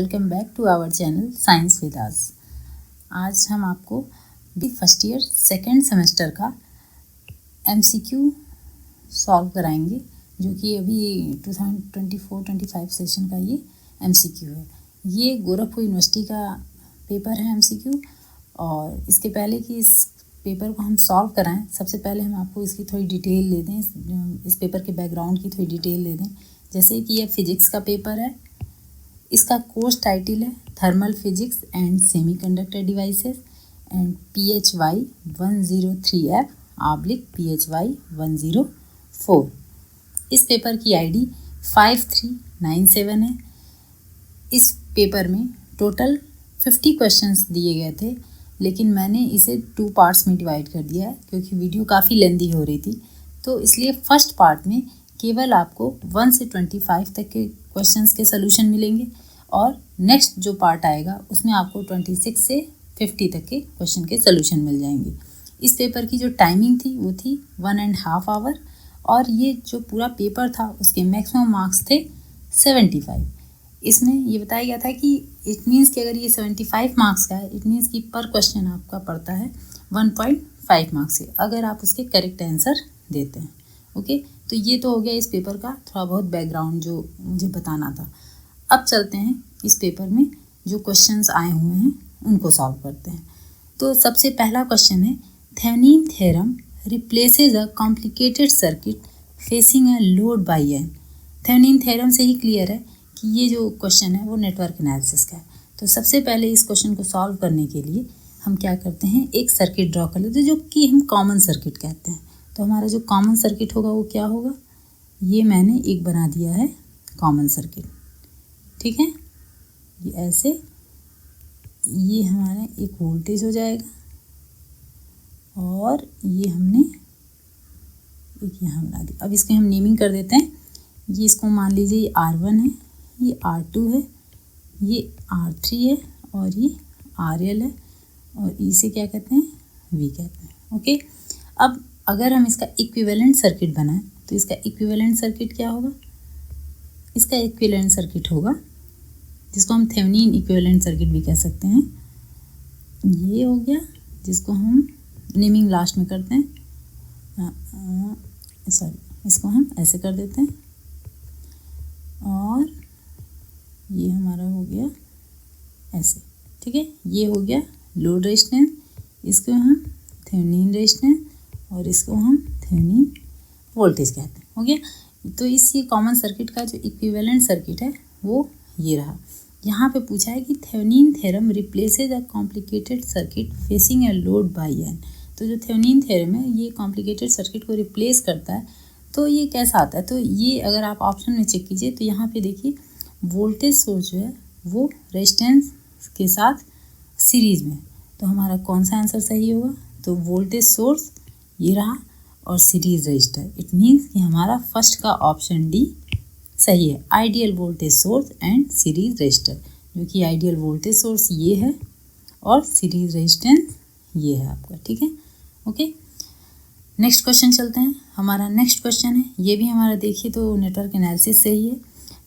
Welcome back to our channel science with us. आज हम आपको फर्स्ट ईयर सेकेंड सेमेस्टर का एमसीक्यू सॉल्व कराएंगे, जो कि अभी 2024-25 सेशन का ये एमसीक्यू है। ये गोरखपुर यूनिवर्सिटी का पेपर है एमसीक्यू। और इसके पहले कि इस पेपर को हम सॉल्व कराएं, सबसे पहले हम आपको इसकी थोड़ी डिटेल ले दें, इस पेपर के बैकग्राउंड की थोड़ी डिटेल ले दें। जैसे कि यह फिजिक्स का पेपर है, इसका कोर्स टाइटल है thermal physics and semiconductor devices and PHY 103F/PHY 104। इस पेपर की ID 5397 है। इस पेपर में टोटल 50 क्वेश्चंस दिए गए थे, लेकिन मैंने इसे 2 पार्ट्स में डिवाइड कर दिया है क्योंकि वीडियो काफ़ी लेंदी हो रही थी। तो इसलिए फर्स्ट पार्ट में केवल आपको 1 से 25 तक के क्वेश्चंस के सलूशन मिलेंगे और नेक्स्ट जो पार्ट आएगा उसमें आपको 26 से 50 तक के क्वेश्चन के सलूशन मिल जाएंगे। इस पेपर की जो टाइमिंग थी वो थी 1.5 आवर और ये जो पूरा पेपर था उसके मैक्सिमम मार्क्स थे 75। इसमें ये बताया गया था कि इट मीन्स कि अगर ये 75 मार्क्स का है, इट मीन्स कि पर क्वेश्चन आपका पड़ता है 1.5 मार्क्स से, अगर आप उसके करेक्ट आंसर देते हैं। ओके, तो ये तो हो गया इस पेपर का थोड़ा बहुत बैकग्राउंड जो मुझे बताना था। अब चलते हैं इस पेपर में जो क्वेश्चंस आए हुए हैं उनको सॉल्व करते हैं। तो सबसे पहला क्वेश्चन है, Thevenin theorem replaces a complicated circuit facing a load by an. Thevenin theorem से ही क्लियर है कि ये जो क्वेश्चन है वो नेटवर्क एनालिसिस का है। तो सबसे पहले इस क्वेश्चन को सॉल्व करने के लिए हम क्या करते हैं, एक सर्किट ड्रॉ कर लेते हैं जो कि हम कॉमन सर्किट कहते हैं। तो हमारा जो कॉमन सर्किट होगा वो क्या होगा, ये मैंने एक बना दिया है कॉमन सर्किट। ठीक है, ये ऐसे, ये हमारा एक वोल्टेज हो जाएगा और ये हमने एक यहाँ बना दी। अब इसके हम नेमिंग कर देते हैं। ये इसको मान लीजिए ये R1 है, ये R2 है, ये R3 है और ये RL है और इसे क्या कहते हैं, V कहते हैं। ओके, अब अगर हम इसका इक्विवेलेंट सर्किट बनाएं तो इसका इक्विवेलेंट सर्किट क्या होगा, इसका इक्विवेलेंट सर्किट होगा जिसको हम थेवेनिन इक्विवेलेंट सर्किट भी कह सकते हैं। ये हो गया जिसको हम नेमिंग लास्ट में करते हैं, इसको हम ऐसे कर देते हैं और ये हमारा हो गया ऐसे। ठीक है, ये हो गया लोड रेजिस्टेंस, इसको हम थेवेनिन रेजिस्टेंस और इसको हम थेवेनिन वोल्टेज कहते हैं। हो गया, तो इस ये कॉमन सर्किट का जो इक्विवेलेंट सर्किट है वो ये रहा। यहाँ पे पूछा है कि Thevenin theorem replaces a complicated circuit facing a load by an. तो जो थेवेनिन थ्योरम है ये कॉम्प्लिकेटेड सर्किट को रिप्लेस करता है। तो ये कैसा आता है, तो ये अगर आप ऑप्शन में चेक कीजिए तो यहाँ पे देखिए वोल्टेज सोर्स जो है वो रेजिस्टेंस के साथ सीरीज में। तो हमारा कौन सा आंसर सही होगा, तो वोल्टेज सोर्स ये रहा और सीरीज रजिस्टर। इट मीन्स कि हमारा फर्स्ट का ऑप्शन डी सही है, ideal voltage source and series register, जो कि आइडियल वोल्टेज सोर्स ये है और सीरीज रेजिस्टेंस ये है आपका। ठीक है, ओके, नेक्स्ट क्वेश्चन चलते हैं। हमारा नेक्स्ट क्वेश्चन है, ये भी हमारा देखिए तो नेटवर्क एनालिसिस से ही है।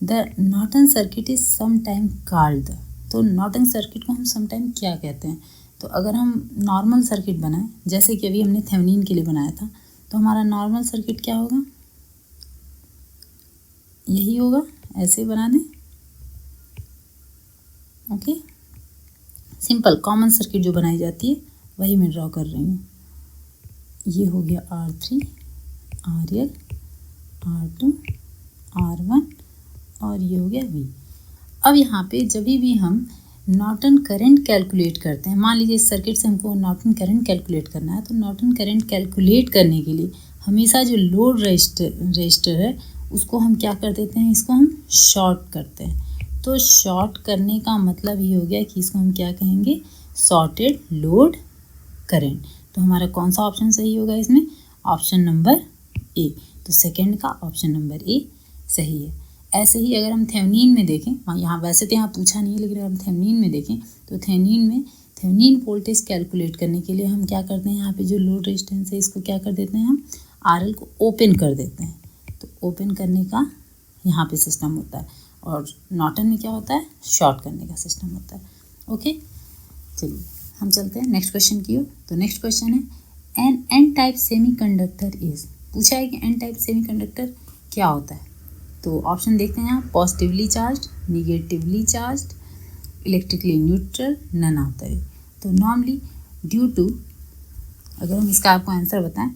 The Norton circuit is sometime called the. तो नॉर्टन सर्किट को हम समटाइम क्या कहते हैं, तो अगर हम नॉर्मल सर्किट बनाएं जैसे कि अभी हमने थेवेनिन के लिए बनाया था, तो हमारा नॉर्मल सर्किट क्या होगा, यही होगा, ऐसे बना दें। ओके, सिंपल कॉमन सर्किट जो बनाई जाती है वही मैं ड्रॉ कर रही हूँ। ये हो गया R3, RL, R2, R1 और ये हो गया V। अब यहाँ पे जब भी हम नॉर्टन करंट कैलकुलेट करते हैं, मान लीजिए इस सर्किट से हमको नॉर्टन करंट कैलकुलेट करना है, तो नॉर्टन करंट कैलकुलेट करने के लिए हमेशा जो लोड रजिस्टर है उसको हम क्या कर देते हैं, इसको हम शॉर्ट करते हैं। तो शॉर्ट करने का मतलब ये हो गया कि इसको हम क्या कहेंगे, शॉर्टेड लोड करंट। तो हमारा कौन सा ऑप्शन सही होगा इसमें, ऑप्शन नंबर ए। तो सेकंड का ऑप्शन नंबर ए सही है। ऐसे ही अगर हम थेवेनिन में देखें, यहाँ वैसे तो यहाँ पूछा नहीं है, लेकिन अगर हम थेवेनिन में देखें तो थेवेनिन वोल्टेज कैलकुलेट करने के लिए हम क्या करते हैं, यहाँ पे जो लोड रेजिस्टेंस है इसको क्या कर देते हैं, हम RL को ओपन कर देते हैं। तो ओपन करने का यहाँ पे सिस्टम होता है और नॉर्टन में क्या होता है, शॉर्ट करने का सिस्टम होता है। ओके, चलिए हम चलते हैं नेक्स्ट क्वेश्चन की ओर। तो नेक्स्ट क्वेश्चन है an n type semiconductor is. पूछा है कि एन टाइप सेमीकंडक्टर क्या होता है। तो ऑप्शन देखते हैं यहाँ, positively charge, negatively charge, electrically neutral, none of the. तो नॉर्मली ड्यू टू, अगर हम इसका आपको आंसर बताएं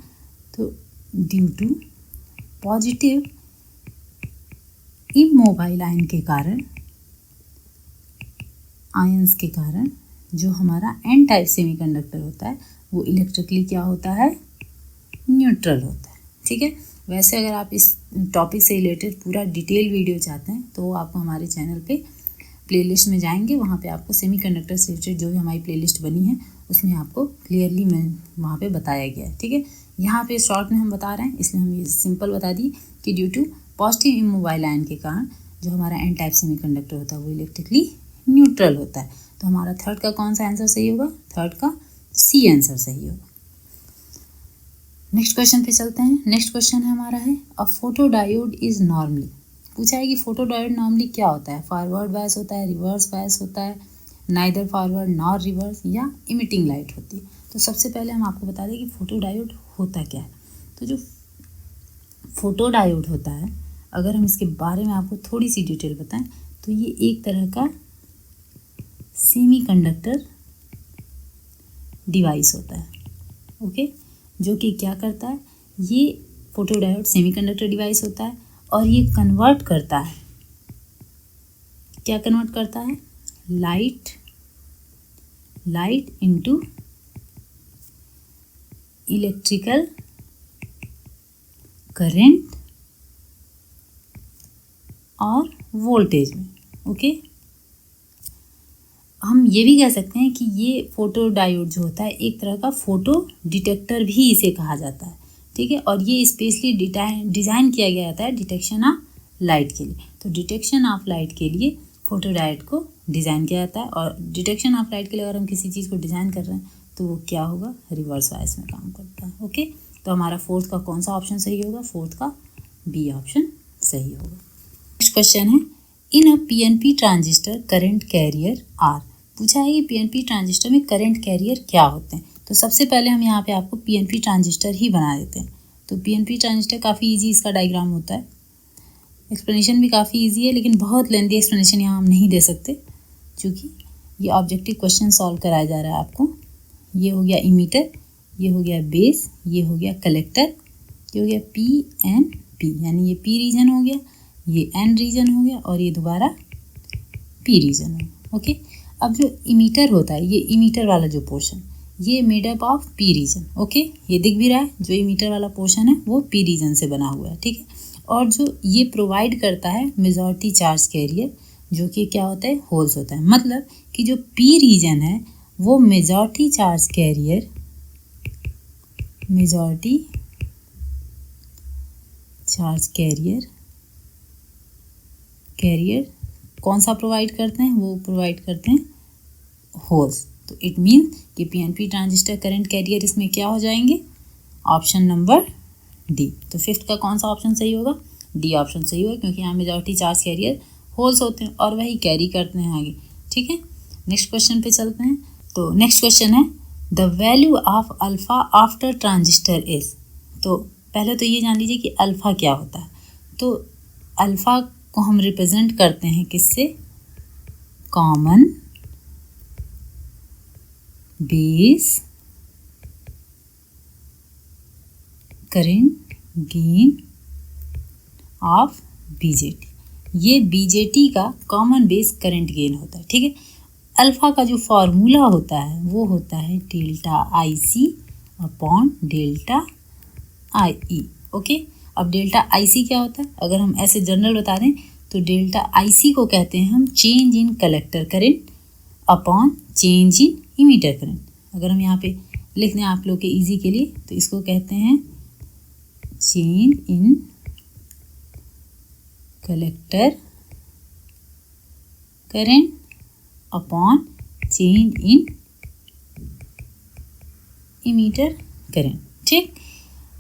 तो due to positive immobile ion के कारण, आयंस के कारण जो हमारा एन टाइप सेमीकंडक्टर होता है वो इलेक्ट्रिकली क्या होता है, न्यूट्रल होता है। ठीक है, वैसे अगर आप इस टॉपिक से रिलेटेड पूरा डिटेल वीडियो चाहते हैं तो आपको हमारे चैनल पे प्लेलिस्ट में जाएंगे, वहाँ पे आपको सेमीकंडक्टर से रिलेटेड जो भी हमारी प्लेलिस्ट बनी है उसमें आपको क्लियरली मैं वहाँ पे बताया गया है। ठीक है, यहाँ पे शॉर्ट में हम बता रहे हैं इसलिए हम ये सिंपल बता दिए कि due to positive immobile ion के कारण जो हमारा एन टाइप सेमीकंडक्टर होता है वो इलेक्ट्रिकली न्यूट्रल होता है। तो हमारा थर्ड का कौन सा आंसर सही होगा, थर्ड का सी आंसर सही होगा। नेक्स्ट क्वेश्चन पे चलते हैं। नेक्स्ट क्वेश्चन है हमारा है अ फोटोडायोड इज नॉर्मली। पूछा है कि फोटोडायोड नॉर्मली क्या होता है, फॉरवर्ड बायस होता है, रिवर्स बायस होता है, नाइदर फॉरवर्ड नॉर रिवर्स, या इमिटिंग लाइट होती है। तो सबसे पहले हम आपको बता दें कि फोटोडायोड होता क्या है। तो जो फोटोडायोड होता है, अगर हम इसके बारे में आपको थोड़ी सी डिटेल बताएं तो ये एक तरह का सेमीकंडक्टर डिवाइस होता है। ओके, जो कि क्या करता है, ये फोटोडायोड सेमीकंडक्टर डिवाइस होता है और ये कन्वर्ट करता है, क्या कन्वर्ट करता है, लाइट इनटू इलेक्ट्रिकल करंट और वोल्टेज में। ओके, हम ये भी कह सकते हैं कि ये फोटोडायोड जो होता है एक तरह का फोटो डिटेक्टर भी इसे कहा जाता है। ठीक है, और ये स्पेशली डिज़ाइन किया गया था डिटेक्शन ऑफ लाइट के लिए। तो डिटेक्शन ऑफ लाइट के लिए फोटोडायोड को डिज़ाइन किया जाता है, और डिटेक्शन ऑफ लाइट के लिए अगर हम किसी चीज़ को डिज़ाइन कर रहे हैं तो वो क्या होगा, रिवर्स बायस में काम करता है। ओके, तो हमारा फोर्थ का कौन सा ऑप्शन सही होगा, फोर्थ का बी ऑप्शन सही होगा। नेक्स्ट क्वेश्चन है in a PNP transistor current carrier are. पूछा है कि पीएनपी ट्रांजिस्टर में करंट कैरियर क्या होते हैं। तो सबसे पहले हम यहाँ पे आपको पीएनपी ट्रांजिस्टर ही बना देते हैं। तो पीएनपी ट्रांजिस्टर काफ़ी इजी इसका डायग्राम होता है, एक्सप्लेनेशन भी काफ़ी इजी है, लेकिन बहुत लेंथी एक्सप्लेनेशन यहाँ हम नहीं दे सकते क्योंकि ये ऑब्जेक्टिव क्वेश्चन सॉल्व कराया जा रहा है आपको। ये हो गया इमीटर, ये हो गया बेस, ये हो गया कलेक्टर, ये हो गया पी एन पी, यानी ये पी रीजन हो गया, ये एन रीजन हो गया और ये दोबारा पी रीजन हो गया। ओके, अब जो इमीटर होता है, ये इमीटर वाला जो पोर्शन, ये made up of P region. Okay, ये दिख भी रहा है, जो इमीटर वाला पोर्शन है वो पी रीजन से बना हुआ है। ठीक है, और जो ये प्रोवाइड करता है मेजॉरिटी चार्ज कैरियर, जो कि क्या होता है, होल्स होता है। मतलब कि जो पी रीजन है वो majority charge carrier, majority charge carrier कौन सा प्रोवाइड करते हैं, वो प्रोवाइड करते हैं होल्स। तो इट मीन कि पीएनपी ट्रांजिस्टर करंट कैरियर इसमें क्या हो जाएंगे, ऑप्शन नंबर डी। तो फिफ्थ का कौन सा ऑप्शन सही होगा, डी ऑप्शन सही होगा, क्योंकि यहाँ मेजॉरिटी चार्ज कैरियर होल्स होते हैं और वही कैरी करते हैं आगे। ठीक है, नेक्स्ट क्वेश्चन पे चलते हैं। तो नेक्स्ट क्वेश्चन है the value of alpha after transistor is. तो पहले तो ये जान लीजिए कि अल्फा क्या होता है। तो अल्फा को हम रिप्रेजेंट करते हैं किससे, common base current gain of BJT. ये बीजेटी का कॉमन बेस करंट गेन होता है। ठीक है, अल्फा का जो फॉर्मूला होता है वो होता है delta I C upon delta I E. Okay, अब डेल्टा आई सी क्या होता है, अगर हम ऐसे जनरल बता दें तो डेल्टा आई सी को कहते हैं हम change in collector current upon change in emitter current. अगर हम यहाँ पे लिख दें आप लोग के इजी के लिए तो इसको कहते हैं change in collector current upon change in emitter current. ठीक,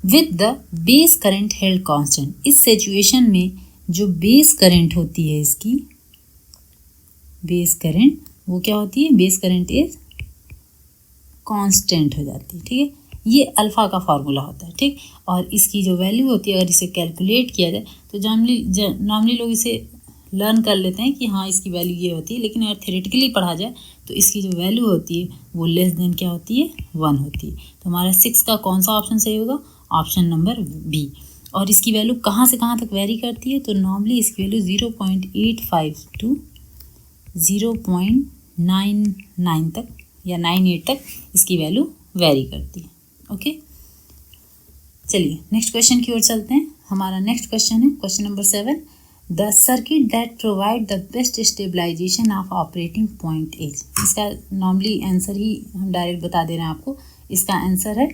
with the base current held constant. इस सिचुएशन में जो बेस करंट होती है इसकी, बेस करंट वो क्या होती है, बेस करंट इज कांस्टेंट हो जाती है, ठीक है। ये अल्फ़ा का फार्मूला होता है, ठीक। और इसकी जो वैल्यू होती है, अगर इसे कैलकुलेट किया जाए तो नॉर्मली लोग इसे लर्न कर लेते हैं कि हाँ इसकी वैल्यू ये होती है, लेकिन अगर थ्योरेटिकली पढ़ा जाए तो इसकी जो वैल्यू होती है वो लेस देन क्या होती है, 1 होती है। तो हमारा 6 का कौन सा ऑप्शन सही होगा, ऑप्शन नंबर बी। और इसकी वैल्यू कहाँ से कहाँ तक वेरी करती है, तो नॉर्मली इसकी वैल्यू 0.85 टू 0.99 तक या 98 तक इसकी वैल्यू वेरी करती है। ओके, चलिए नेक्स्ट क्वेश्चन की ओर चलते हैं। हमारा नेक्स्ट क्वेश्चन है question number 7, the circuit that provide the best stabilization of operating point is. इसका नॉर्मली आंसर ही हम डायरेक्ट बता दे रहे हैं आपको। इसका आंसर है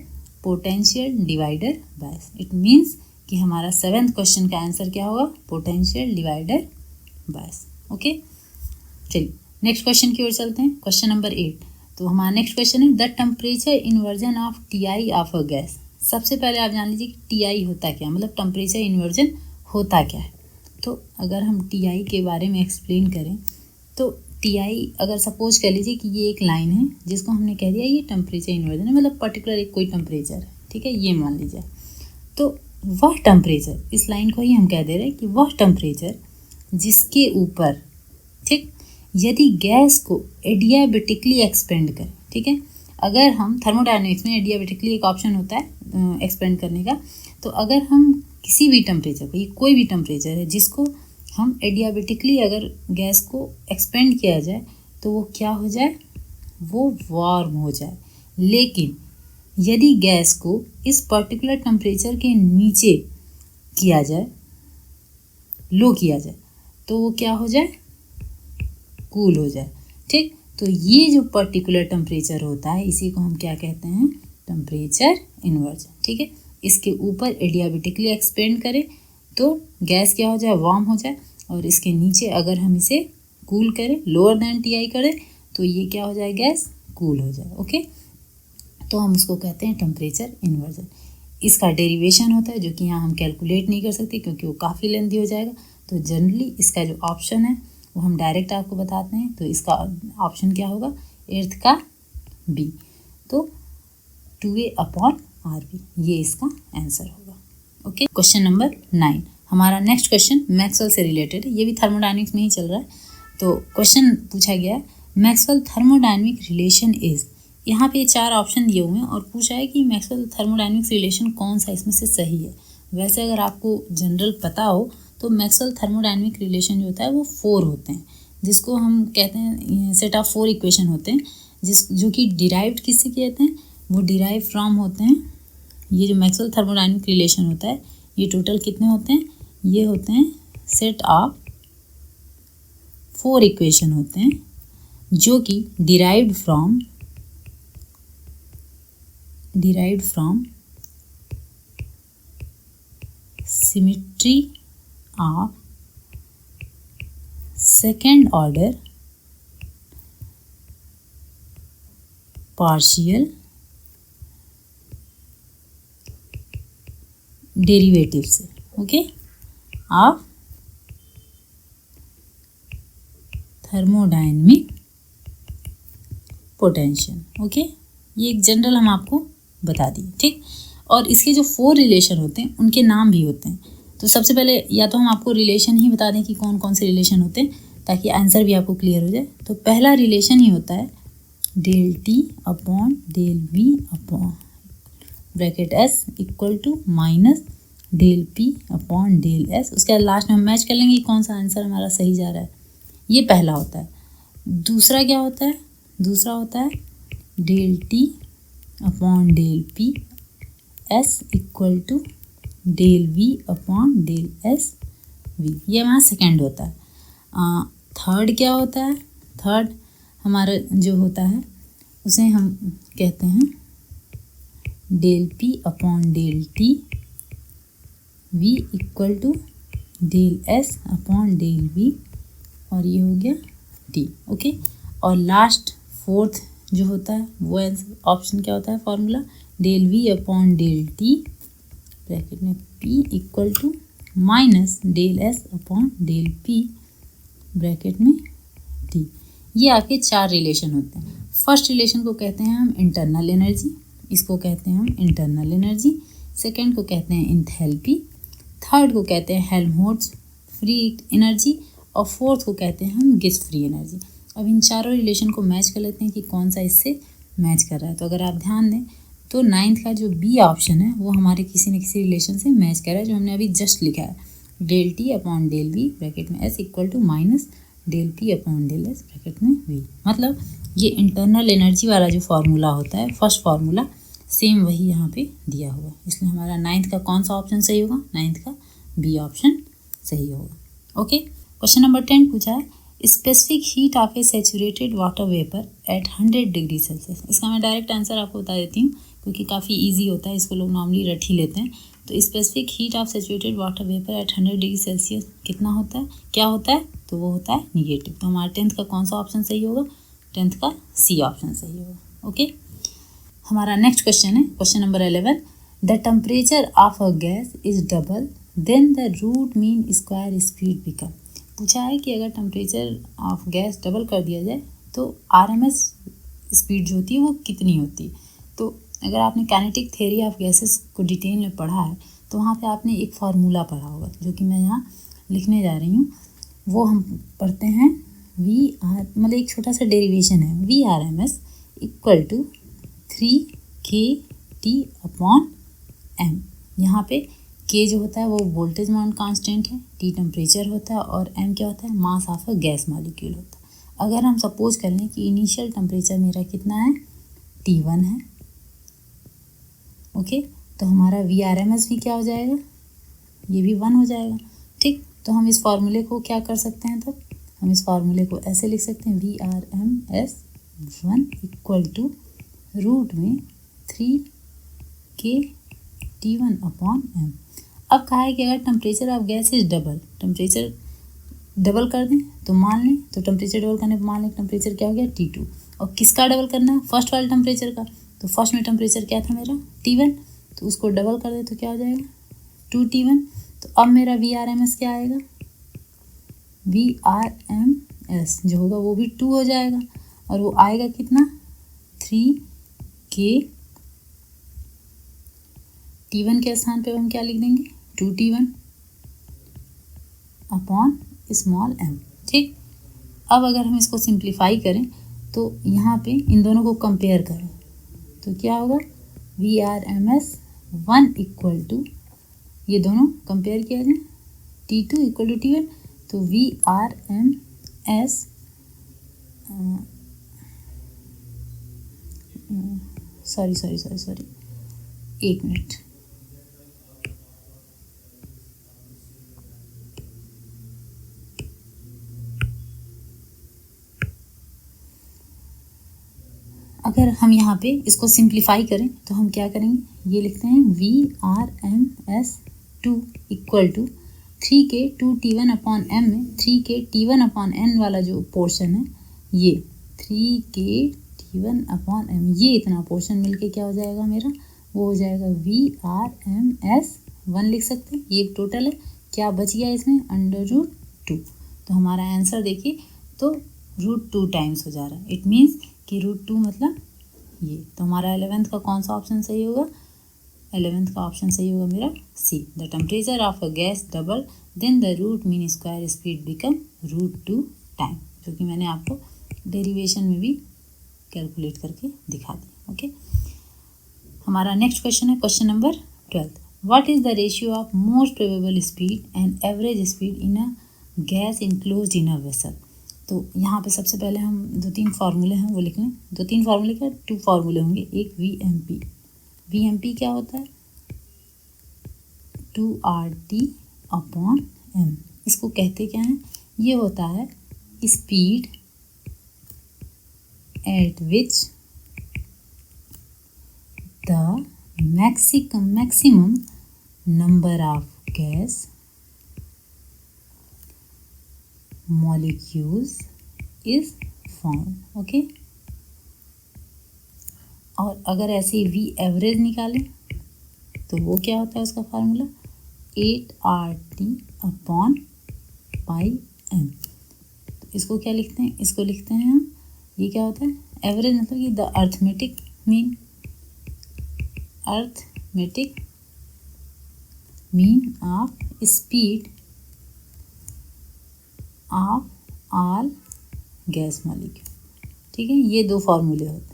potential divider bias. It means कि हमारा 7th क्वेश्चन का आंसर क्या होगा, पोटेंशियल डिवाइडर बायस। ओके, चलिए नेक्स्ट क्वेश्चन की ओर चलते हैं। क्वेश्चन नंबर 8, तो हमारा नेक्स्ट क्वेश्चन है the temperature inversion of TI of a gas. सबसे पहले आप जान लीजिए कि टीआई होता क्या, मतलब टेम्परेचर इन्वर्जन होता क्या है। तो अगर हम टीआई के बारे में एक्सप्लेन करें तो टीआई, अगर सपोज कर लीजिए कि ये एक लाइन है जिसको हमने कह दिया ये टेम्परेचर इन्वर्जन है, मतलब पर्टिकुलर एक कोई टेम्परेचर है, ठीक है, ये मान लीजिए। तो वह टेम्परेचर, इस लाइन को ही हम कह दे रहे हैं कि वह टेम्परेचर जिसके ऊपर, ठीक, यदि गैस को एडियाबेटिकली एक्सपेंड करें, ठीक है। अगर हम थर्मोडायनेमिक्स में एडियाबेटिकली एक ऑप्शन होता है एक्सपेंड करने का, तो अगर हम किसी भी टेम्परेचर को, ये कोई भी टेम्परेचर है जिसको हम एडियाबेटिकली अगर गैस को एक्सपेंड किया जाए तो वो क्या हो जाए, वो वार्म हो जाए। लेकिन यदि गैस को इस पर्टिकुलर टेम्परेचर के नीचे किया जाए, लो किया जाए, तो वो क्या हो जाए, कूल हो जाए, ठीक। तो ये जो पर्टिकुलर टेम्परेचर होता है इसी को हम क्या कहते हैं, टेम्परेचर इन्वर्जन, ठीक है। इसके ऊपर एडियाबेटिकली एक्सपेंड करें तो गैस क्या हो जाए, वार्म हो जाए, और इसके नीचे अगर हम इसे कूल करें, लोअर देन टीआई करें, तो ये क्या हो जाए, गैस कूल हो जाए। ओके, तो हम उसको कहते हैं टेम्परेचर इन्वर्जन। इसका डेरिवेशन होता है जो कि यहाँ हम कैलकुलेट नहीं कर सकते क्योंकि वो काफ़ी लेंथी हो जाएगा। तो जनरली इसका जो ऑप्शन है वो हम डायरेक्ट आपको बताते हैं। तो इसका ऑप्शन क्या होगा, 8th का बी, तो 2a/RB, ये इसका आंसर होगा। ओके, क्वेश्चन नंबर 9, हमारा नेक्स्ट क्वेश्चन मैक्सवेल से रिलेटेड है, ये भी थर्मोडायनेमिक्स में ही चल रहा है। तो क्वेश्चन पूछा गया है मैक्सवेल थर्मोडायनेमिक रिलेशन इज। यहाँ पे 4 ऑप्शन दिए हुए हैं और पूछा है कि मैक्सवेल थर्मोडायनेमिक्स रिलेशन कौन सा इसमें से सही है। वैसे अगर आपको जनरल पता हो तो मैक्सवेल थर्मोडायनेमिक रिलेशन जो होता है वो 4 होते हैं, जिसको हम कहते हैं सेट ऑफ 4 इक्वेशन होते हैं, जो कि डिराइव्ड किससे कहते हैं, वो डिराइव फ्रॉम होते हैं। ये जो मैक्सवेल थर्मोडायनेमिक रिलेशन होता है ये टोटल कितने होते हैं, ये होते हैं सेट ऑफ 4 इक्वेशन होते हैं जो कि derived from symmetry of second order partial derivative से, okay, of thermodynamic potential. Okay, ये एक जनरल हम आपको बता दिए, ठीक। और इसके जो 4 रिलेशन होते हैं उनके नाम भी होते हैं। तो सबसे पहले या तो हम आपको रिलेशन ही बता दें कि कौन कौन से रिलेशन होते हैं ताकि आंसर भी आपको क्लियर हो जाए। तो पहला रिलेशन ही होता है del T upon del V upon bracket S equal to minus del P upon del S। उसके बाद लास्ट में हम मैच कर लेंगे कौन सा आंसर हमारा सही जा रहा है। ये पहला होता है। दूसरा क्या होता है, दूसरा होता है del T upon del P S equal to del V upon del S V। ये हमारा सेकेंड होता है। थर्ड क्या होता है, थर्ड हमारा जो होता है उसे हम कहते हैं del P upon del T V equal to del S upon del V, और ये हो गया T। ओके, और लास्ट फोर्थ जो होता है वो ऑप्शन क्या होता है, formula del V upon del T bracket में P equal to minus del S upon del P bracket में टी। ये आपके चार रिलेशन होते हैं। फर्स्ट रिलेशन को कहते हैं हम इंटरनल एनर्जी, इसको कहते हैं हम इंटरनल एनर्जी। सेकेंड को कहते हैं इंथैल्पी, थर्ड को कहते हैं हेल्महोल्ट्ज फ्री एनर्जी, और फोर्थ को कहते हैं हम गिब्स फ्री एनर्जी। अब इन चारों रिलेशन को मैच कर लेते हैं कि कौन सा इससे मैच कर रहा है। तो अगर आप ध्यान दें तो 9th का जो बी ऑप्शन है वो हमारे किसी न किसी रिलेशन से मैच कर रहा है, जो हमने अभी जस्ट लिखा है, del T upon del V bracket में S equal to minus del P upon del S bracket में वी। मतलब ये इंटरनल एनर्जी वाला जो फार्मूला होता है, फर्स्ट फार्मूला, सेम वही यहाँ पे दिया हुआ है। इसलिए हमारा 9th का कौन सा ऑप्शन सही होगा? 9th का बी ऑप्शन सही होगा। ओके, क्वेश्चन नंबर 10 पूछा है, specific heat of A saturated water vapour eight 100 degree Celsius. इसका मैं डायरेक्ट आंसर आपको बता देती हूँ क्योंकि काफ़ी ईजी होता है, इसको लोग नॉर्मली रट ही लेते हैं। तो specific heat of saturated water vapour eight 100 degree Celsius कितना होता है, क्या होता है? तो वो होता है निगेटिव। तो हमारा 10th का कौन सा ऑप्शन सही होगा? 10th का सी ऑप्शन सही होगा। ओके, हमारा नेक्स्ट क्वेश्चन है question number 11, the temperature of a gas is double then the root mean square speed become. पूछा है कि अगर टेम्परेचर ऑफ गैस डबल कर दिया जाए तो आरएमएस स्पीड जो होती है वो कितनी होती है। तो अगर आपने काइनेटिक थ्योरी ऑफ गैसेस को डिटेल में पढ़ा है तो वहाँ पे आपने एक फार्मूला पढ़ा होगा जो कि मैं यहाँ लिखने जा रही हूँ। वो हम पढ़ते हैं वी आर, मतलब एक छोटा सा डेरिवेशन है, V R M S equal to 3kT upon M. यहाँ पे के जो होता है वो वोल्टेज मान कांस्टेंट है, टी टेम्परेचर होता है और एम क्या होता है? Mass of a gas molecule होता है। अगर हम सपोज कर लें कि इनिशियल टेम्परेचर मेरा कितना है? T1 है। ओके, तो हमारा वी आर एम एस भी क्या हो जाएगा? ये भी 1 हो जाएगा। ठीक, तो हम इस फार्मूले को क्या कर सकते हैं? तब हम इस फार्मूले को ऐसे लिख सकते हैं, V R M S 1 equal to root में 3kT1 अपॉन एम। अब कहा है कि अगर temperature of gas is double, temperature double कर दें तो मान लें, तो टेम्परेचर डबल करने पर मान लें टेम्परेचर क्या हो गया? T2। और किसका डबल करना है? फर्स्ट वाले टेम्परेचर का। तो फर्स्ट में टेम्परेचर क्या था मेरा? T1, तो उसको डबल कर दे तो क्या हो जाएगा? 2T1। तो अब मेरा वी आर एम एस क्या आएगा? वी आर एम एस जो होगा वो भी 2 हो जाएगा और वो आएगा कितना? 3k। T1 के स्थान पे हम क्या लिख देंगे? 2T1 upon small m। ठीक, अब अगर हम इसको सिंप्लीफाई करें तो यहाँ पे इन दोनों को कंपेयर करें तो क्या होगा? V R M S 1 equal to, ये दोनों कंपेयर किया जाए, T2 इक्वल टू T1, तो V R M S sorry 1 minute. अगर हम यहाँ पे इसको सिंप्लीफाई करें तो हम क्या करेंगे? ये लिखते हैं V R M S 2 equal to 3k 2T1 upon M में 3k T1 अपॉन एन वाला जो पोर्शन है, ये 3k T1 अपॉन एम, ये इतना पोर्शन मिलके क्या हो जाएगा मेरा? वो हो जाएगा वी आर एम एस 1 लिख सकते हैं। ये टोटल है, क्या बच गया इसमें? √2। तो हमारा आंसर देखिए तो √2 टाइम्स हो जा रहा है। इट मीन्स कि √2 मतलब ये। तो हमारा 11th का कौन सा ऑप्शन सही होगा? 11th का ऑप्शन सही होगा मेरा C, the temperature of a gas double then the root mean square speed become √2 time, जो कि मैंने आपको डेरिवेशन में भी कैलकुलेट करके दिखा दी। ओके, हमारा नेक्स्ट क्वेश्चन है question number 12, what is the ratio of most probable speed and average speed in a gas enclosed in a vessel. तो यहाँ पे सबसे पहले हम 2-3 फार्मूले हैं वो लिख लें। 2-3 फार्मूले क्या? 2 फार्मूले होंगे। एक VMP, VMP क्या होता है? 2RT upon M। इसको कहते क्या हैं? ये होता है speed at which the maximum number of gas molecules is found। Okay, और अगर ऐसे V एवरेज निकालें तो वो क्या होता है उसका formula? 8RT upon pi m। तो इसको क्या लिखते हैं, इसको लिखते हैं हम, ये क्या होता है एवरेज, मतलब कि the arithmetic mean of speed of all gas molecule. ठीक है, ये दो फॉर्मूले होते हैं।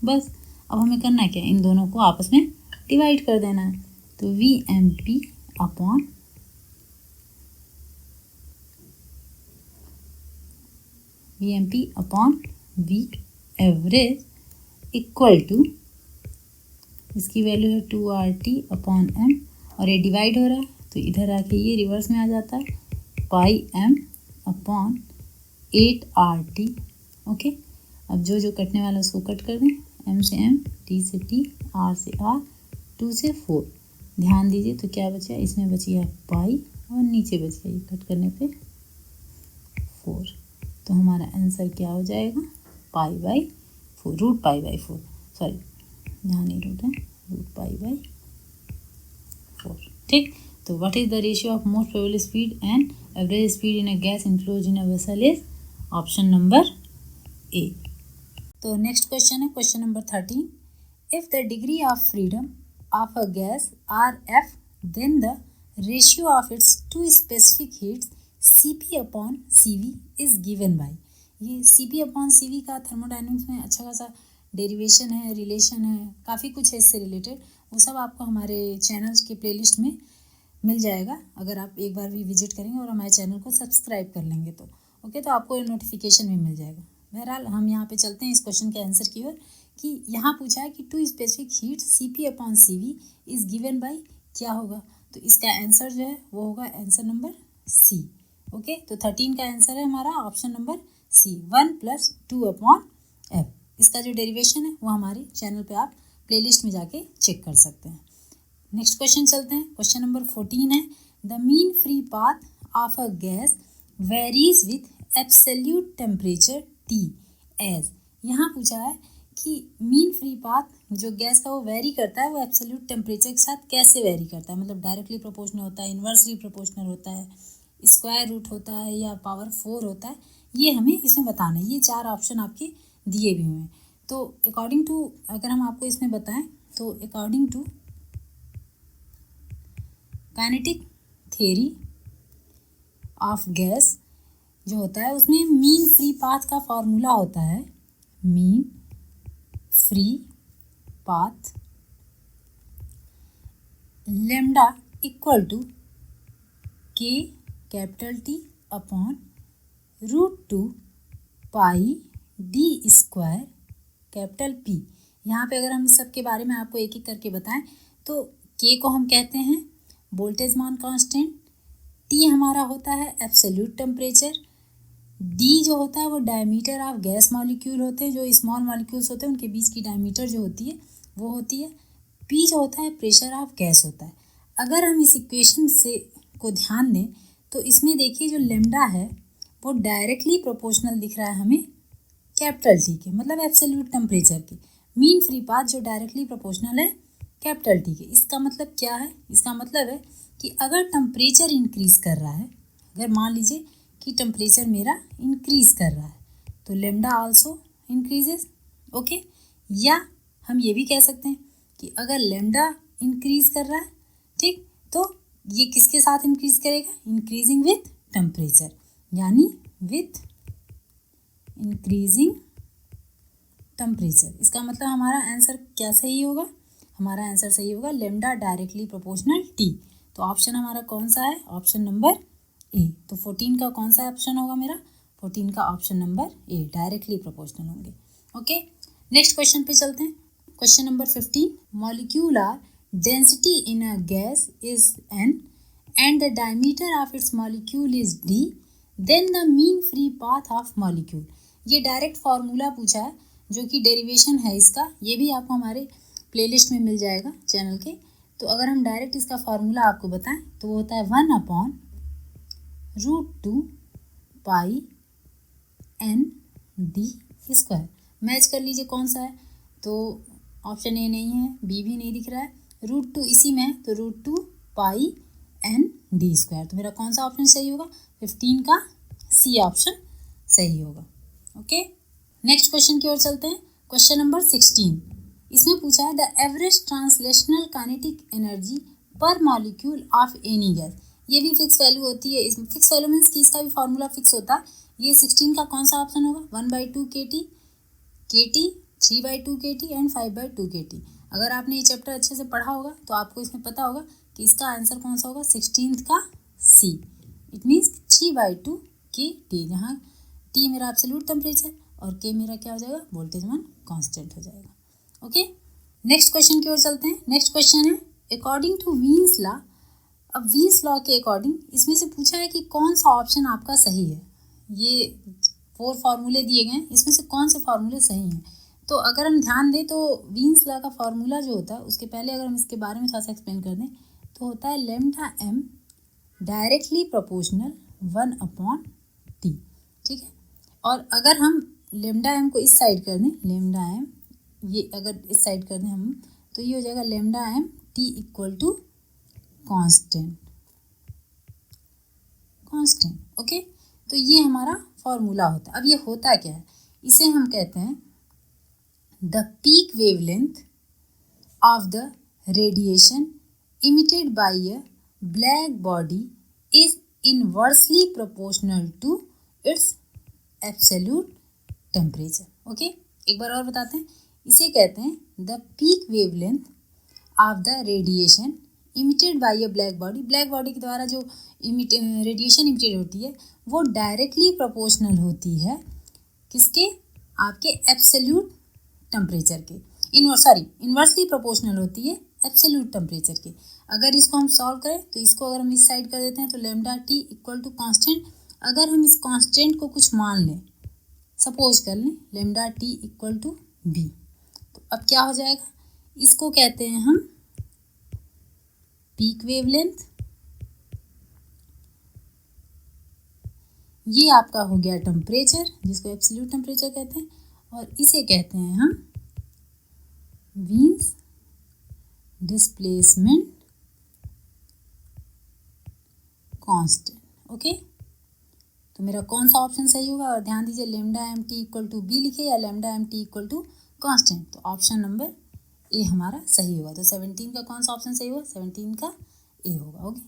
बस अब हमें करना क्या है, इन दोनों को आपस में डिवाइड कर देना है। तो VMP upon V average equal to, इसकी वैल्यू है 2RT अपॉन m, और ये डिवाइड हो रहा है तो इधर आके ये रिवर्स में आ जाता है, पाई m अपॉन 8RT। ओके, अब जो जो कटने वाला है उसको कट कर दें, m से m, t से t, r से r, 2 से 4। ध्यान दीजिए तो क्या बचा, इसमें बची है पाई और नीचे बच गया ये कट करने पे 4। तो हमारा आंसर क्या हो जाएगा, π/4, रूट π/4, सॉरी यहाँ नहीं रूट है, रूट π/4। ठीक, तो what is the ratio of most probable speed and average speed in a gas enclosed in a vessel is option number A. तो नेक्स्ट क्वेश्चन है question number 13। If the degree of freedom of a gas RF, then the ratio of its two specific heats CP/CV is given by. ये CP/CV का thermodynamics में अच्छा खासा derivation है, relation है, काफ़ी कुछ है इससे रिलेटेड। वो सब आपको हमारे चैनल्स के प्लेलिस्ट में मिल जाएगा, अगर आप एक बार भी विजिट करेंगे और हमारे चैनल को सब्सक्राइब कर लेंगे तो ओके, तो आपको नोटिफिकेशन भी मिल जाएगा। बहरहाल हम यहाँ पे चलते हैं इस क्वेश्चन के आंसर की ओर, कि यहाँ पूछा है कि two specific heat CP/CV is given by, क्या होगा, तो इसका आंसर जो है वो होगा आंसर नंबर सी। ओके, तो 13 का आंसर है हमारा ऑप्शन नंबर सी, 1 + 2/F। इसका जो डेरिवेशन है वो हमारे चैनल पे आप प्लेलिस्ट में जाके चेक कर सकते हैं। नेक्स्ट क्वेश्चन चलते हैं, क्वेश्चन नंबर 14 है, the mean free path of a gas varies with absolute temperature T as. यहाँ पूछा है कि मीन फ्री पाथ जो गैस का वो वेरी करता है, वो एब्सोल्यूट टेम्परेचर के साथ कैसे वेरी करता है, मतलब डायरेक्टली प्रोपोर्शनल होता है, इन्वर्सली प्रोपोर्शनल होता है, स्क्वायर रूट होता है या पावर 4 होता है, ये हमें इसमें बताना है। ये 4 ऑप्शन आपके दिए भी हुए हैं। तो अकॉर्डिंग टू, अगर हम आपको इसमें बताएं तो according to kinetic theory of gas जो होता है, उसमें मीन फ्री पाथ का फॉर्मूला होता है, mean free path lambda equal to K capital T upon √2 pi D square capital P। यहाँ पे अगर हम सब के बारे में आपको एक एक करके बताएं तो K को हम कहते हैं वोल्टेज मान कांस्टेंट, T हमारा होता है एब्सोल्यूट टेम्परेचर, D जो होता है वो डायमीटर ऑफ गैस मॉलिक्यूल होते हैं, जो स्मॉल मॉलिक्यूल्स होते हैं उनके बीच की डायमीटर जो होती है वो होती है, P जो होता है प्रेशर ऑफ गैस होता है। अगर हम इस इक्वेशन से को ध्यान दें तो इसमें देखिए जो लेमडा है वो डायरेक्टली प्रोपोर्शनल दिख रहा है हमें कैपिटल T के, मतलब एब्सोल्यूट टेम्परेचर के। मीन फ्री पाथ जो डायरेक्टली प्रोपोर्शनल है कैपिटल T के। इसका मतलब क्या है, इसका मतलब है कि अगर टेम्परेचर इंक्रीज कर रहा है, अगर मान लीजिए कि टेम्परेचर मेरा इंक्रीज कर रहा है तो लेमडा आल्सो इंक्रीजेस। ओके, या हम ये भी कह सकते हैं कि अगर लेमडा इंक्रीज कर रहा है, ठीक, तो ये किसके साथ इंक्रीज करेगा, इंक्रीजिंग विथ टेम्परेचर, यानी विथ इंक्रीजिंग टेम्परेचर। इसका मतलब हमारा आंसर क्या सही होगा, हमारा आंसर सही होगा लेमडा डायरेक्टली प्रोपोर्शनल T। तो ऑप्शन हमारा कौन सा है, ऑप्शन नंबर ए। तो 14 का कौन सा ऑप्शन होगा मेरा, 14 का ऑप्शन नंबर ए, डायरेक्टली प्रोपोर्शनल होंगे। ओके, नेक्स्ट क्वेश्चन पे चलते हैं, question number 15, molecular density in a gas is n and the diameter of its molecule is d, then the mean free path of molecule। ये direct formula पूछा है जो कि derivation है इसका, ये भी आपको हमारे प्लेलिस्ट में मिल जाएगा चैनल के। तो अगर हम डायरेक्ट इसका फार्मूला आपको बताएं तो वो होता है 1/√2 पाई ND²। मैच कर लीजिए कौन सा है, तो ऑप्शन ए नहीं है, बी भी नहीं दिख रहा है, √2 इसी में है तो √2 पाई ND²। तो मेरा कौन सा ऑप्शन सही होगा? 15 का सी ऑप्शन सही होगा। ओके, नेक्स्ट क्वेश्चन की ओर चलते हैं। क्वेश्चन नंबर 16, इसमें पूछा है the average translational kinetic energy पर मॉलिक्यूल ऑफ एनी गैस। ये भी फिक्स वैल्यू होती है। इसमें फिक्स वैल्यू मीन्स कि इसका भी फॉर्मूला फिक्स होता है। ये 16 का कौन सा ऑप्शन होगा? 1/2 kT, 3/2 kT एंड 5/2 kT। अगर आपने ये चैप्टर अच्छे से पढ़ा होगा तो आपको इसमें पता होगा कि इसका आंसर कौन सा होगा? 16 का सी। इट मीन्स 3/2 kT, जहाँ T मेरा एब्सोल्यूट टेम्परेचर और K मेरा क्या हो जाएगा? वोल्टेज मान कांस्टेंट हो जाएगा। ओके, नेक्स्ट क्वेश्चन की ओर चलते हैं। नेक्स्ट क्वेश्चन है अकॉर्डिंग टू वीन्स लॉ। अब वीन्स लॉ के अकॉर्डिंग इसमें से पूछा है कि कौन सा ऑप्शन आपका सही है। ये 4 फार्मूले दिए गए हैं, इसमें से कौन से फार्मूले सही हैं। तो अगर हम ध्यान दें तो वीन्स लॉ का फार्मूला जो होता है, उसके पहले अगर हम इसके बारे में थोड़ा सा एक्सप्लेन कर दें तो होता है lambda m directly proportional 1/T। ठीक है, और अगर हम लैम्डा m को इस साइड कर दें, लैम्डा m ये अगर इस साइड कर दें हम, तो ये हो जाएगा lambda m T equal to constant. Okay, तो ये हमारा फॉर्मूला होता है। अब ये होता क्या है? इसे हम कहते हैं the peak wavelength of the radiation emitted by a black body is inversely proportional to its absolute temperature. Okay, एक बार और बताते हैं। इसे कहते हैं the peak wavelength of the radiation emitted by a black body. Black body के द्वारा जो रेडिएशन इमिटेड होती है वो डायरेक्टली प्रोपोर्शनल होती है किसके? आपके एब्सोल्यूट टेम्परेचर के। इनवर्सली प्रोपोर्शनल होती है एब्सोल्यूट टेम्परेचर के। अगर इसको हम सॉल्व करें तो इसको अगर हम इस साइड कर देते हैं तो lambda T equal to constant. अगर हम इस कांस्टेंट को कुछ मान लें, सपोज कर लें lambda T equal to B, तो अब क्या हो जाएगा? इसको कहते हैं हम पीक वेवलेंथ। ये आपका हो गया टेम्परेचर, जिसको एब्सोल्यूट टेम्परेचर कहते हैं, और इसे कहते हैं हम वीन्स डिस्प्लेसमेंट कांस्टेंट। ओके, तो मेरा कौन सा ऑप्शन सही होगा? और ध्यान दीजिए lambda m T equal to B लिखे या lambda m T equal to constant, तो ऑप्शन नंबर ए हमारा सही होगा। तो 17 का कौन सा ऑप्शन सही होगा? 17 का ए होगा। ओके,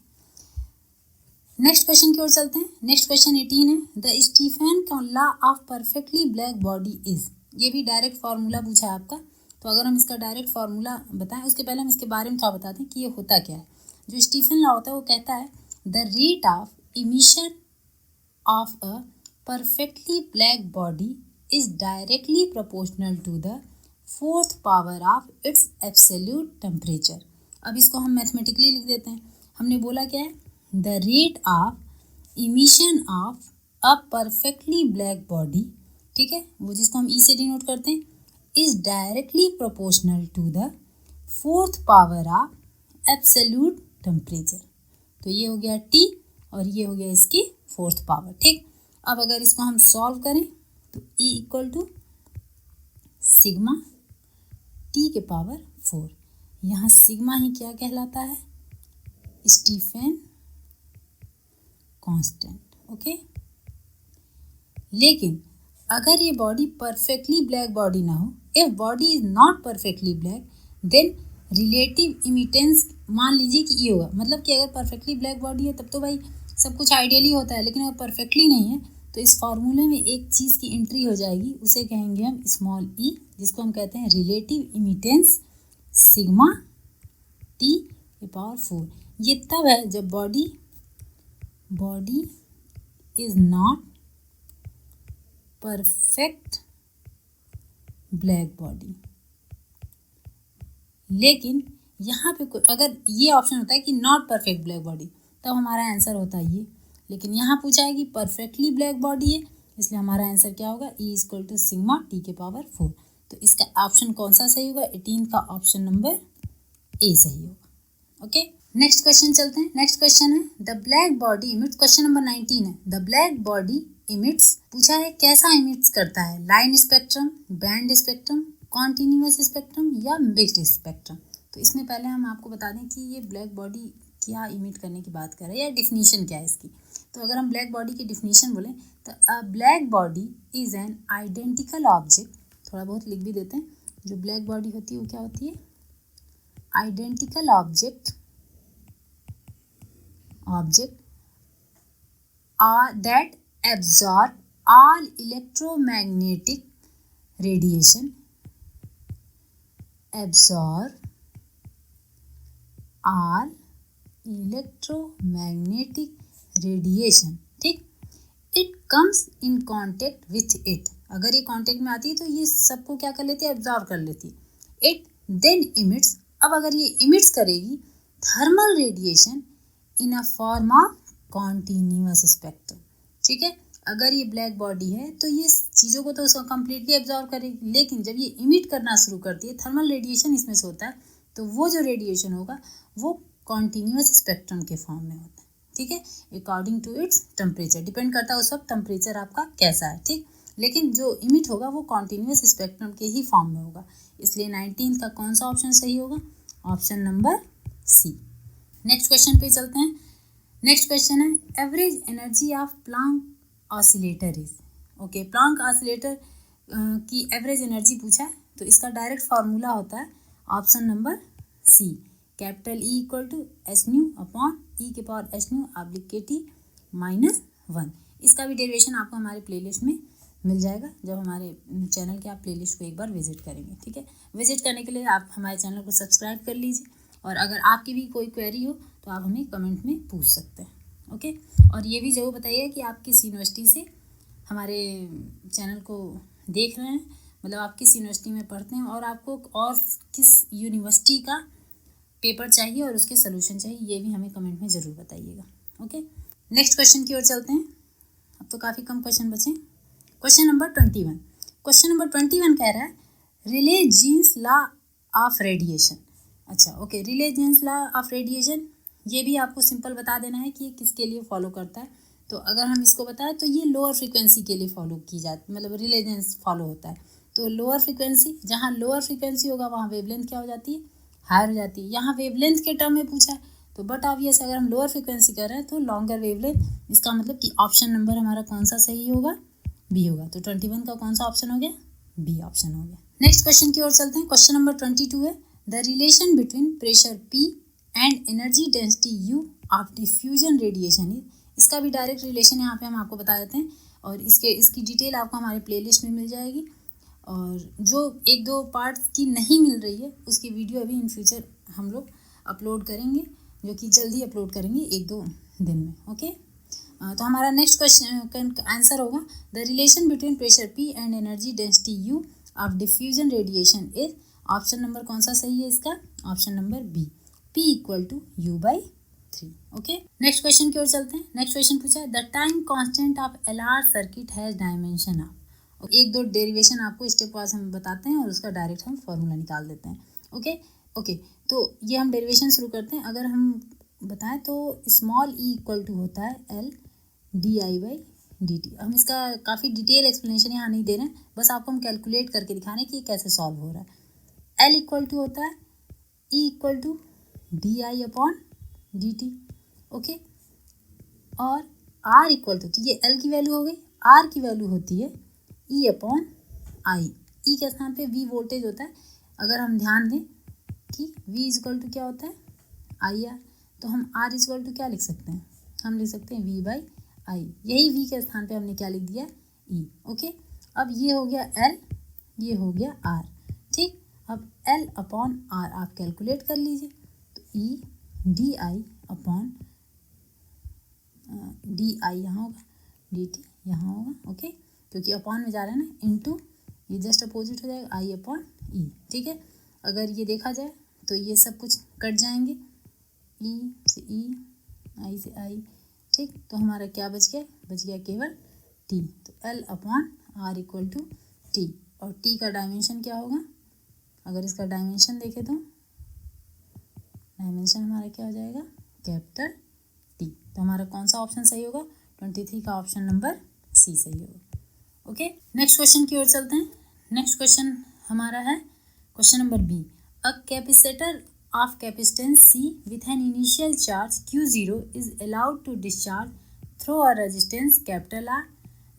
नेक्स्ट क्वेश्चन की ओर चलते हैं। नेक्स्ट क्वेश्चन 18 है द स्टीफन का law of perfectly black body is. ये भी डायरेक्ट फार्मूला पूछा है आपका, तो अगर हम इसका डायरेक्ट फार्मूला बताएं उसके पहले हम इसके बारे में थोड़ा बताते हैं कि ये होता क्या है। जो स्टीफन लॉ होता है वो कहता है the rate of emission of a perfectly black body is directly proportional to the 4th power of its absolute temperature. अब इसको हम मैथमेटिकली लिख देते हैं। हमने बोला क्या है? The rate of emission of a perfectly black body, ठीक है, वो जिसको हम ई से डिनोट करते हैं, is directly proportional to the 4th power of absolute temperature. तो ये हो गया T और ये हो गया इसकी 4th पावर। ठीक, अब अगर इसको हम सॉल्व करें तो E equal to sigma T के पावर 4। यहाँ सिग्मा ही क्या कहलाता है? Stephen constant. ओके, लेकिन अगर ये बॉडी परफेक्टली ब्लैक बॉडी ना हो, if body is not perfectly black, then relative emittance मान लीजिए कि ये होगा। मतलब कि अगर परफेक्टली ब्लैक बॉडी है तब तो भाई सब कुछ आइडियली होता है, लेकिन अगर परफेक्टली नहीं है तो इस फॉर्मूले में एक चीज़ की एंट्री हो जाएगी, उसे कहेंगे हम स्मॉल ई, जिसको हम कहते हैं रिलेटिव इमिटेंस सिग्मा T के पावर 4। ये तब है जब body is not perfect black body. लेकिन यहाँ पे अगर ये ऑप्शन होता है कि नॉट परफेक्ट ब्लैक बॉडी, तब हमारा आंसर होता है ये। लेकिन यहाँ पूछा है कि परफेक्टली ब्लैक बॉडी है, इसलिए हमारा आंसर क्या होगा? E equal to sigma T के पावर 4। तो इसका ऑप्शन कौन सा सही होगा? 18 का ऑप्शन नंबर ए सही होगा। ओके, नेक्स्ट क्वेश्चन चलते हैं। नेक्स्ट क्वेश्चन है the black body emits. Question number 19 है द ब्लैक बॉडी इमिट्स। पूछा है कैसा इमिट्स करता है? Line spectrum, band spectrum, continuous spectrum या मिक्स्ड स्पेक्ट्रम। तो इसमें पहले हम आपको बता दें कि ये ब्लैक बॉडी क्या इमिट करने की बात कर रहा है या डिफिनीशन क्या है इसकी। तो अगर हम ब्लैक बॉडी की डिफिनीशन बोलें तो अ black body is an identical object, थोड़ा बहुत लिख भी देते हैं, जो ब्लैक बॉडी होती है वो क्या होती है, identical object that absorb all electromagnetic radiation, absorb all electromagnetic radiation, ठीक। It comes in contact with it, अगर ये कॉन्टेक्ट में आती है तो ये सबको क्या कर लेती है, एब्जॉर्व कर लेती है। इट देन इमिट्स, अब अगर ये इमिट्स करेगी thermal radiation in a form of continuous spectrum, ठीक है। अगर ये ब्लैक बॉडी है तो ये चीज़ों को तो उसको कम्प्लीटली एब्जॉर्व करेगी, लेकिन जब ये इमिट करना शुरू करती है, थर्मल रेडिएशन इसमें से होता है, तो वो जो रेडिएशन होगा वो कॉन्टीन्यूअस स्पेक्ट्रम के फॉर्म में होता है, ठीक है। According to its temperature, depend करता है उस वक्त टेम्परेचर आपका कैसा है, ठीक। लेकिन जो इमिट होगा वो कॉन्टीन्यूअस स्पेक्ट्रम के ही फॉर्म में होगा, इसलिए 19 का कौन सा ऑप्शन सही होगा, option number C. Next question पे चलते हैं। नेक्स्ट क्वेश्चन है average energy of Planck oscillator is, okay. Planck oscillator की एवरेज एनर्जी पूछा है, तो इसका डायरेक्ट फार्मूला होता है option number C, capital E equal to H nu upon E के power H nu oblique K T -1। इसका भी डेरिवेशन आपको हमारे प्लेलिस्ट में मिल जाएगा जब हमारे चैनल के आप प्लेलिस्ट को एक बार विजिट करेंगे, ठीक है। विजिट करने के लिए आप हमारे चैनल को सब्सक्राइब कर लीजिए, और अगर आपकी भी कोई क्वेरी हो तो आप हमें कमेंट में पूछ सकते हैं, ओके। और ये भी ज़रूर बताइए कि आप किस यूनिवर्सिटी से हमारे चैनल को देख रहे हैं, मतलब आप किस यूनिवर्सिटी में पढ़ते हैं, और आपको और किस यूनिवर्सिटी का पेपर चाहिए और उसके सोल्यूशन चाहिए, ये भी हमें कमेंट में ज़रूर बताइएगा, ओके। नेक्स्ट क्वेश्चन की ओर चलते हैं। अब तो काफ़ी कम क्वेश्चन बचे। क्वेश्चन नंबर 21, क्वेश्चन नंबर 21 कह रहा है Rayleigh Jeans law of radiation. अच्छा, okay, Rayleigh Jeans law of radiation, ये भी आपको सिंपल बता देना है कि ये किसके लिए फॉलो करता है। तो अगर हम इसको बताएं तो ये लोअर फ्रीक्वेंसी के लिए फॉलो की जाती, मतलब रिले जीन्स फॉलो होता है। तो लोअर फ्रीक्वेंसी, जहाँ लोअर फ्रीक्वेंसी होगा वहाँ वेवलेंथ क्या हो जाती है, हायर हो जाती है। यहाँ वेवलेंथ के टर्म में पूछा है, तो बट ऑब्वियस अगर हम लोअर फ्रीक्वेंसी कर रहे हैं तो लॉन्गर वेवलेंथ, इसका मतलब कि ऑप्शन नंबर हमारा कौन सा सही होगा, बी होगा। तो 21 का कौन सा ऑप्शन हो गया, बी ऑप्शन हो गया। नेक्स्ट क्वेश्चन की ओर चलते हैं। क्वेश्चन नंबर 22 है the relation between pressure P and energy density U of diffusion radiation is. इसका भी डायरेक्ट रिलेशन यहाँ पे हम आपको बता देते हैं, और इसकी डिटेल आपको हमारे प्लेलिस्ट में मिल जाएगी। और जो एक दो पार्ट्स की नहीं मिल रही है उसकी वीडियो अभी इन फ्यूचर हम लोग अपलोड करेंगे, जो कि जल्दी अपलोड करेंगे 1-2 दिन में, ओके। तो हमारा नेक्स्ट क्वेश्चन का आंसर होगा the relation between pressure P and energy density U of diffusion radiation is. Option number कौन सा सही है इसका, option number B, P equal to U/3, okay. Next question की ओर चलते हैं। नेक्स्ट क्वेश्चन पूछा है the time constant of LR circuit has dimension of. एक दो डेरिवेशन आपको स्टेप वाइज हम बताते हैं और उसका डायरेक्ट हम फॉर्मूला निकाल देते हैं, ओके। तो ये हम डेरिवेशन शुरू करते हैं। अगर हम बताएं तो स्मॉल e इक्वल टू होता है L di/dt। हम इसका काफ़ी डिटेल एक्सप्लेनेशन यहाँ नहीं दे रहे हैं, बस आपको हम कैलकुलेट करके दिखा रहे हैं कि ये कैसे सॉल्व हो रहा है। L इक्वल टू होता है E equal to di/dt, okay. और R इक्वल टू, तो ये L की वैल्यू हो गई, R की वैल्यू होती है E/I। E के स्थान पे V वोल्टेज होता है। अगर हम ध्यान दें कि V इक्वल टू क्या होता है IR, तो हम R इक्वल टू क्या लिख सकते हैं, हम लिख सकते हैं V/I। यही V के स्थान पे हमने क्या लिख दिया, E, ओके। अब ये हो गया L, ये हो गया R, ठीक। अब L/R आप कैलकुलेट कर लीजिए, तो E di यहाँ होगा, dt यहाँ होगा, ओके, क्योंकि अपॉन में जा रहा है ना, इनटू ये जस्ट अपोजिट हो जाएगा I/E, ठीक है। अगर ये देखा जाए तो ये सब कुछ कट जाएंगे, E से E, I से I, ठीक। तो हमारा क्या बच गया केवल T। तो L/R इक्वल टू T, और T का डायमेंशन क्या होगा, अगर इसका डायमेंशन देखें तो डायमेंशन हमारा क्या हो जाएगा, कैपिटल T। तो हमारा कौन सा ऑप्शन सही होगा, 23 का ऑप्शन नंबर सी सही होगा, ओके। नेक्स्ट क्वेश्चन की ओर चलते हैं। नेक्स्ट क्वेश्चन हमारा है question number B. A capacitor of capacitance C with an initial charge Q0 is allowed to discharge through a resistance capital R.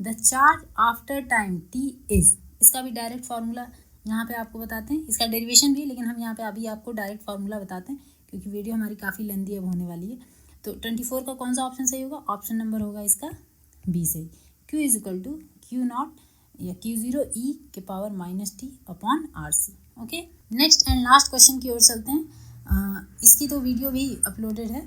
The charge after time T is, इसका भी direct formula यहाँ पे आपको बताते हैं, इसका डेरिवेशन भी, लेकिन हम यहाँ पे अभी आपको डायरेक्ट फार्मूला बताते हैं क्योंकि वीडियो हमारी काफ़ी लेंदी अब होने वाली है। तो 24 का कौन सा ऑप्शन सही होगा? ऑप्शन नंबर होगा इसका बी सही। Q is equal to Q0 या Q0 e के power -t upon RC। Okay, next and last question की ओर चलते हैं। इसकी तो वीडियो भी अपलोडेड है।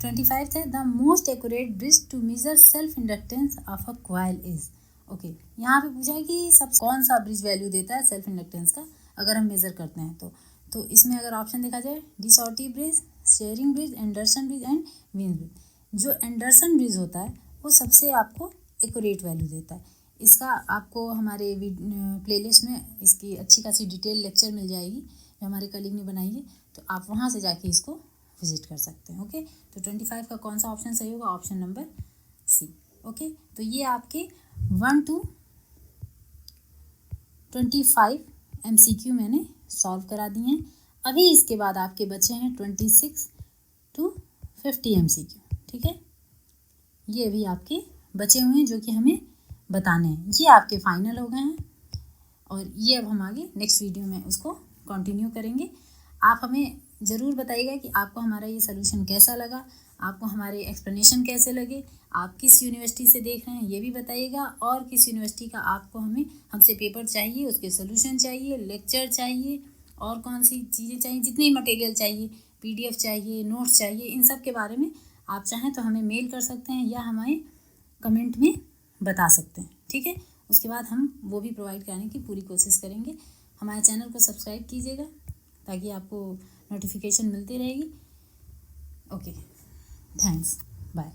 25 है, the most accurate bridge to measure self inductance of a coil is. Okay, यहाँ पे पूछा है कि सब कौन सा ब्रिज वैल्यू देता है सेल्फ इंडक्टेंस का अगर हम मेज़र करते हैं तो इसमें अगर ऑप्शन देखा जाए, De Sauty bridge, Schering bridge, Anderson bridge and Wien bridge. जो एंडरसन ब्रिज होता है वो सबसे आपको एक्यूरेट वैल्यू देता है। इसका आपको हमारे प्लेलिस्ट में इसकी अच्छी खासी डिटेल लेक्चर मिल जाएगी जो हमारे कलीग ने बनाई है, तो आप वहाँ से जाके इसको विजिट कर सकते हैं। ओके, तो 25 का कौन सा ऑप्शन सही होगा? ऑप्शन नंबर सी। ओके, तो ये आपके 1 to 25 MCQ मैंने सॉल्व करा दिए हैं। अभी इसके बाद आपके बचे हैं 26 to 50 MCQ। ठीक है, ये अभी आपके बचे हुए हैं जो कि हमें बताने हैं। ये आपके फाइनल हो गए हैं और ये अब हम आगे नेक्स्ट वीडियो में उसको कंटिन्यू करेंगे। आप हमें ज़रूर बताइएगा कि आपको हमारा ये सोल्यूशन कैसा लगा, आपको हमारे एक्सप्लेनेशन कैसे लगे, आप किस यूनिवर्सिटी से देख रहे हैं ये भी बताइएगा, और किस यूनिवर्सिटी का आपको हमसे पेपर चाहिए, उसके सोल्यूशन चाहिए, लेक्चर चाहिए, और कौन सी चीज़ें चाहिए, जितने मटेरियल चाहिए, PDF चाहिए, नोट्स चाहिए, इन सब के बारे में आप चाहें तो हमें मेल कर सकते हैं या हमें कमेंट में बता सकते हैं। ठीक है, उसके बाद हम वो भी प्रोवाइड कराने की पूरी कोशिश करेंगे। हमारे चैनल को सब्सक्राइब कीजिएगा ताकि आपको नोटिफिकेशन मिलती रहेगी। Okay, thanks, bye.